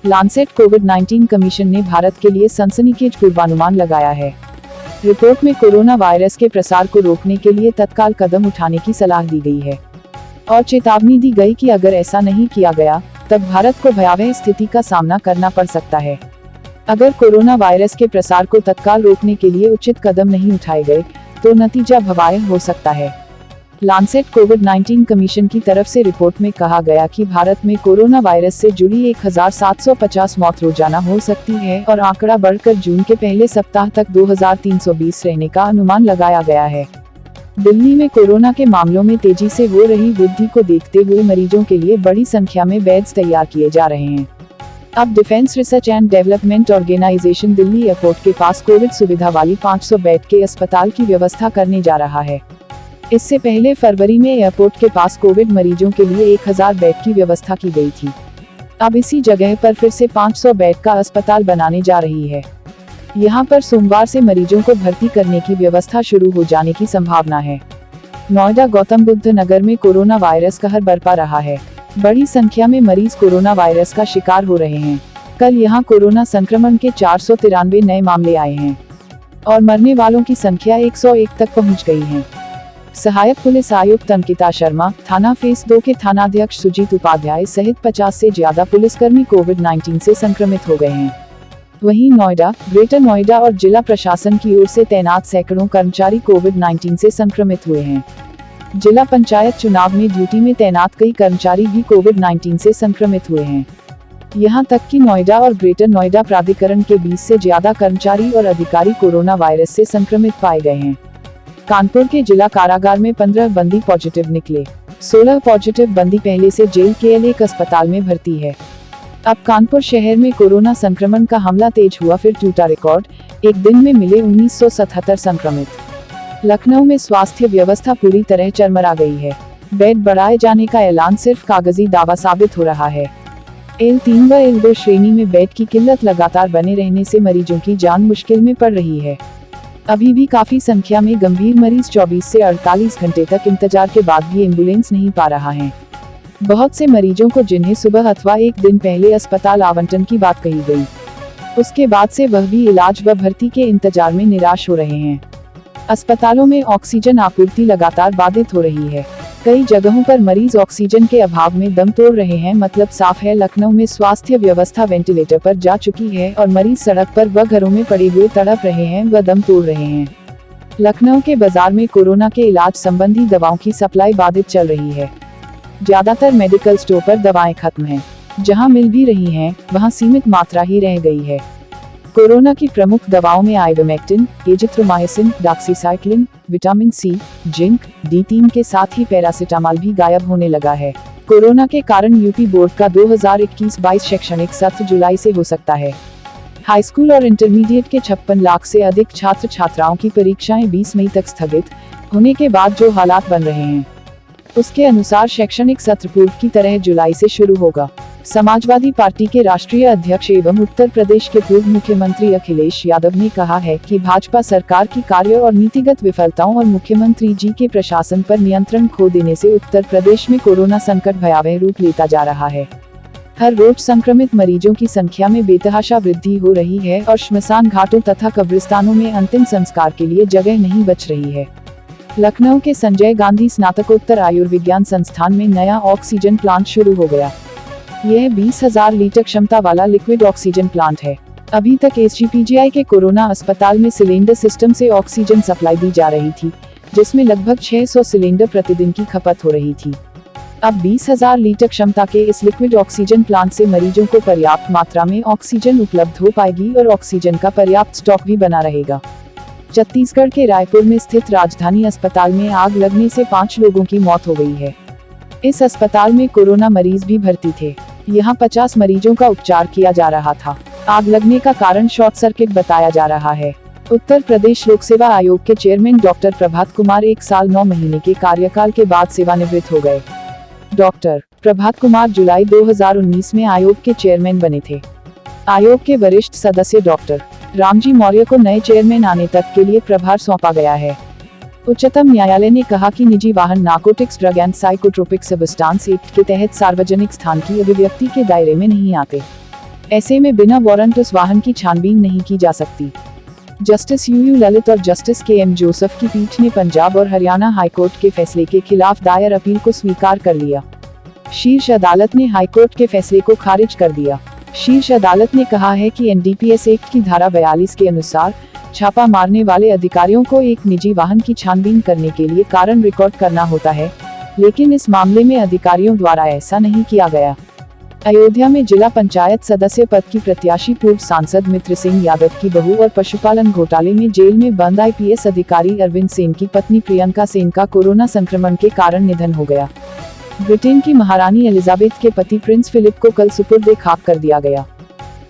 Lancet कोविड-19 commission ने भारत के लिए सनसनीखेज पूर्वानुमान लगाया है। रिपोर्ट में कोरोना वायरस के प्रसार को रोकने के लिए तत्काल कदम उठाने की सलाह दी गई है और चेतावनी दी गई कि अगर ऐसा नहीं किया गया तब भारत को भयावह स्थिति का सामना करना पड़ सकता है। अगर कोरोना वायरस के प्रसार को तत्काल रोकने के लिए उचित कदम नहीं उठाए गए तो नतीजा भयावह हो सकता है। लांसेट कोविड-19 कमीशन की तरफ से रिपोर्ट में कहा गया कि भारत में कोरोना वायरस से जुड़ी 1750 मौत रोजाना हो सकती है और आंकड़ा बढ़कर जून के पहले सप्ताह तक 2320 रहने का अनुमान लगाया गया है। दिल्ली में कोरोना के मामलों में तेजी से हो रही वृद्धि को देखते हुए मरीजों के लिए बड़ी संख्या में बेड्स तैयार किए जा रहे हैं। अब Defence Research and Development Organisation Delhi airport के पास कोविड सुविधा वाली 500 बेड के अस्पताल की व्यवस्था करने जा रहा है। इससे पहले फरवरी में एयरपोर्ट के पास कोविड मरीजों के लिए 1000 बेड की व्यवस्था की गई थी। अब इसी जगह पर फिर से 500 बेड का अस्पताल बनाने जा रही है। यहां पर सोमवार से मरीजों को भर्ती करने की व्यवस्था शुरू हो जाने की संभावना है। नोएडा गौतम बुद्ध नगर में कोरोना वायरस कहर बरपा रहा है। बड़ी संख्या में मरीज कोरोना वायरस का शिकार हो रहे हैं। कल यहां कोरोना संक्रमण के 493 नए मामले आए हैं और मरने वालों की संख्या 101 तक पहुंच गई है। सहायक पुलिस आयुक्त अंकिता शर्मा, थाना फेस 2 के थानाध्यक्ष सुजीत उपाध्याय सहित 50 से ज्यादा पुलिसकर्मी कोविड-19 से संक्रमित हो गए हैं। वहीं नोएडा, ग्रेटर नोएडा और जिला प्रशासन की ओर से तैनात सैकड़ों कर्मचारी कोविड-19 से संक्रमित हुए हैं। जिला पंचायत चुनाव में ड्यूटी में तैनात कई कर्मचारी भी कोविड-19 से संक्रमित हुए हैं। यहां तक कि नोएडा और ग्रेटर नोएडा प्राधिकरण के 20 से ज्यादा कर्मचारी और अधिकारी कोरोना वायरस से संक्रमित पाए गए हैं। कानपुर के जिला कारागार में 15 बंदी पॉजिटिव निकले। 16 पॉजिटिव बंदी पहले से जेल के एक अस्पताल में भर्ती है। अब कानपुर शहर में कोरोना संक्रमण का हमला तेज हुआ, फिर टूटा रिकॉर्ड, एक दिन में मिले 1977 संक्रमित। लखनऊ में स्वास्थ्य व्यवस्था पूरी तरह चरमरा गई है। बेड बढ़ाए जाने का ऐलान सिर्फ कागजी दावा साबित हो रहा है। L3 व L2 श्रेणी में बेड की किल्लत लगातार बने रहने से मरीजों की जान मुश्किल में पड़ रही है। अभी भी काफी संख्या में गंभीर मरीज 24 से 48 घंटे तक इंतजार के बाद भी एम्बुलेंस नहीं पा रहा है। बहुत से मरीजों को जिन्हें सुबह अथवा एक दिन पहले अस्पताल आवंटन की बात कही गई, उसके बाद से वह भी इलाज व भर्ती के इंतजार में निराश हो रहे हैं। अस्पतालों में ऑक्सीजन आपूर्ति लगातार बाधित हो रही है। कई जगहों पर मरीज ऑक्सीजन के अभाव में दम तोड़ रहे हैं। मतलब साफ है, लखनऊ में स्वास्थ्य व्यवस्था वेंटिलेटर पर जा चुकी है और मरीज सड़क पर व घरों में पड़े हुए तड़प रहे हैं व दम तोड़ रहे हैं। लखनऊ के बाजार में कोरोना के इलाज संबंधी दवाओं की सप्लाई बाधित चल रही है। ज्यादातर मेडिकल स्टोर पर दवाएं खत्म हैं। जहां मिल भी रही हैं, वहां सीमित मात्रा ही रह गई है। कोरोना की प्रमुख दवाओं में ivermectin, azithromycin, doxycycline, vitamin C, zinc, D3 के साथ ही पैरासिटामॉल भी गायब होने लगा है। कोरोना के कारण यूपी बोर्ड का 2021-22 शैक्षणिक सत्र जुलाई से हो सकता है। हाई स्कूल और इंटरमीडिएट के 56 लाख से अधिक छात्र छात्राओं की परीक्षाएं 20 मई तक स्थगित होने के बाद जो हालात बन रहे हैं, उसके अनुसार शैक्षणिक सत्र पूर्व की तरह जुलाई से शुरू होगा। समाजवादी पार्टी के राष्ट्रीय अध्यक्ष एवं उत्तर प्रदेश के पूर्व मुख्यमंत्री अखिलेश यादव ने कहा है कि भाजपा सरकार की कार्य और नीतिगत विफलताओं और मुख्यमंत्री जी के प्रशासन पर नियंत्रण खो देने से उत्तर प्रदेश में कोरोना संकट भयावह रूप लेता जा रहा है। हर रोज संक्रमित मरीजों की संख्या में बेतहाशा वृद्धि हो रही है और श्मशान घाटों तथा कब्रिस्तानों में अंतिम संस्कार के लिए जगह नहीं बच रही है। लखनऊ के संजय गांधी स्नातकोत्तर आयुर्विज्ञान संस्थान में नया ऑक्सीजन प्लांट शुरू हो गया। यह 20,000 लीटर क्षमता वाला लिक्विड ऑक्सीजन प्लांट है। अभी तक SGPGI के कोरोना अस्पताल में सिलेंडर सिस्टम से ऑक्सीजन सप्लाई दी जा रही थी, जिसमें लगभग 600 सिलेंडर प्रतिदिन की खपत हो रही थी। अब 20,000 लीटर क्षमता के इस लिक्विड ऑक्सीजन प्लांट से मरीजों को पर्याप्त मात्रा में ऑक्सीजन उपलब्ध हो पाएगी और ऑक्सीजन का पर्याप्त स्टॉक भी बना रहेगा। छत्तीसगढ़ के रायपुर में स्थित राजधानी अस्पताल में आग लगने से 5 लोगों की मौत हो गई है। इस अस्पताल में कोरोना मरीज भी भर्ती थे। यहाँ 50 मरीजों का उपचार किया जा रहा था। आग लगने का कारण शॉर्ट सर्किट बताया जा रहा है। उत्तर प्रदेश लोक सेवा आयोग के चेयरमैन डॉक्टर प्रभात कुमार 1 साल 9 महीने के कार्यकाल के बाद सेवानिवृत्त हो गए। डॉक्टर प्रभात कुमार जुलाई 2019 में आयोग के चेयरमैन बने थे। आयोग के वरिष्ठ सदस्य डॉक्टर रामजी मौर्य को नए चेयरमैन आने तक के लिए प्रभार सौंपा गया है। उच्चतम न्यायालय ने कहा कि निजी वाहन narcotics drug and psychotropic substance act के तहत सार्वजनिक स्थान की अभिव्यक्ति के दायरे में नहीं आते। ऐसे में बिना वारंट उस वाहन की छानबीन नहीं की जा सकती। जस्टिस यूयू ललित और जस्टिस के.एम. जोसेफ की पीठ ने पंजाब और हरियाणा हाईकोर्ट के फैसले के खिलाफ दायर अपील को स्वीकार कर लिया। शीर्ष अदालत ने हाईकोर्ट के फैसले को खारिज कर दिया। शीर्ष अदालत ने कहा है कि एनडीपीएस एक्ट की धारा 42 के अनुसार छापा मारने वाले अधिकारियों को एक निजी वाहन की छानबीन करने के लिए कारण रिकॉर्ड करना होता है, लेकिन इस मामले में अधिकारियों द्वारा ऐसा नहीं किया गया। अयोध्या में जिला पंचायत सदस्य पद की प्रत्याशी पूर्व सांसद मित्र सिंह यादव की बहू और पशुपालन घोटाले में जेल में बंद आईपीएस अधिकारी अरविंद सेन की पत्नी प्रियंका सेन का कोरोना संक्रमण के कारण निधन हो गया। ब्रिटेन की महारानी एलिजाबेथ के पति प्रिंस फिलिप को कल सुपुर्द खाक कर दिया गया।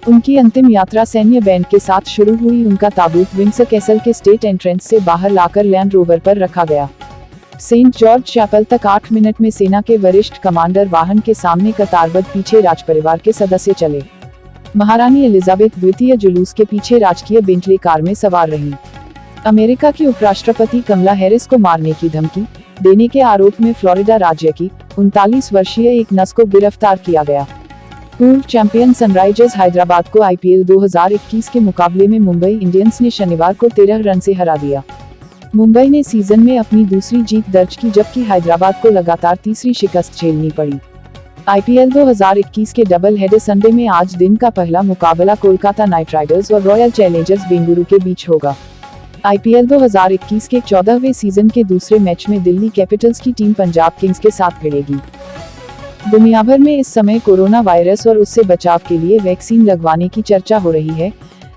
उनकी अंतिम यात्रा सैन्य बैंड के साथ शुरू हुई। उनका ताबूत विंडसर कैसल के स्टेट एंट्रेंस से बाहर लाकर लैंड रोवर पर रखा गया। सेंट जॉर्ज चैपल तक 8 मिनट में सेना के वरिष्ठ कमांडर वाहन के सामने कतारबद्ध पीछे राजपरिवार के सदस्य चले। महारानी एलिजाबेथ द्वितीय जुलूस के पीछे राजकीय बेंटले कार में सवार रहीं। अमेरिका की उपराष्ट्रपति कमला हैरिस को मारने की धमकी देने के आरोप में फ्लोरिडा राज्य की 39 वर्षीय एक नर्स को गिरफ्तार किया गया। पूर्व चैंपियन सनराइजर्स हैदराबाद को आईपीएल 2021 के मुकाबले में मुंबई इंडियंस ने शनिवार को 13 रन से हरा दिया। मुंबई ने सीजन में अपनी दूसरी जीत दर्ज की, जबकि हैदराबाद को लगातार तीसरी शिकस्त झेलनी पड़ी। आईपीएल 2021 के डबल हेडर संडे में आज दिन का पहला मुकाबला कोलकाता नाइट राइडर्स और रॉयल चैलेंजर्स बेंगलुरु के बीच होगा। आईपीएल 2021 के 14वें सीजन के दूसरे मैच में दिल्ली कैपिटल्स की टीम पंजाब किंग्स के साथ भिड़ेगी। दुनिया भर में इस समय कोरोना वायरस और उससे बचाव के लिए वैक्सीन लगवाने की चर्चा हो रही है,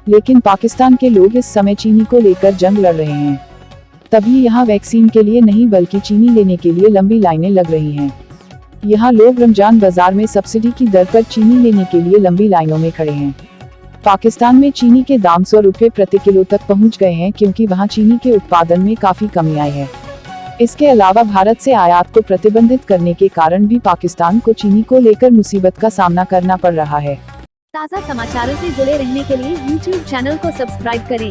लेकिन पाकिस्तान के लोग इस समय चीनी को लेकर जंग लड़ रहे हैं। तभी यहाँ वैक्सीन के लिए नहीं बल्कि चीनी लेने के लिए लंबी लाइनें लग रही हैं। यहाँ लोग रमजान बाजार में सब्सिडी की दर पर चीनी लेने के लिए लंबी लाइनों में खड़े हैं। पाकिस्तान में चीनी के दाम 100 रुपये प्रति किलो तक पहुँच गए हैं, क्योंकि वहाँ चीनी के उत्पादन में काफी कमी आई है। इसके अलावा भारत से आयात को प्रतिबंधित करने के कारण भी पाकिस्तान को चीनी को लेकर मुसीबत का सामना करना पड़ रहा है। ताज़ा समाचारों से जुड़े रहने के लिए YouTube चैनल को सब्सक्राइब करें।